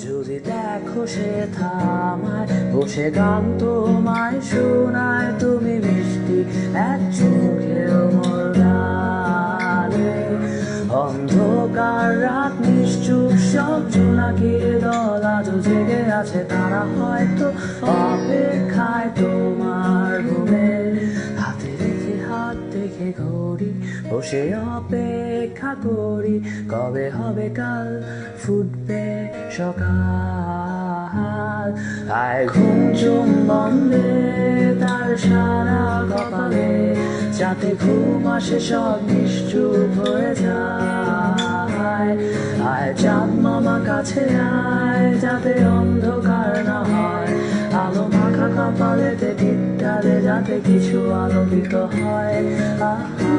যদি দেখো সে থামায় বসে গান তোমায় শোনায়, তুমি মিষ্টি এক চোখেও মোর গানে। অন্ধকার রাত নিশ্চুপ সব জোনাকির দল আজও জেগে আছে, তারা হয়তো অপেক্ষায় তোমার ঘুমে। হাতে রেখে হাত দেখে ঘড়ি বসে অপেক্ষা করি, কবে হবে কাল ফুটবে সকাল। আয় ঘুম চুম্বনে তার সারা কপালে, যাতে ঘুম আসে সব নিশ্চুপ হয়ে যায়। আয় চাঁদ মামা কাছে আয়, যাতে অন্ধকার না হয়, আলো মাখা কপালেতে টিপটালে যাতে কিছু আলোকিত হয়। আহা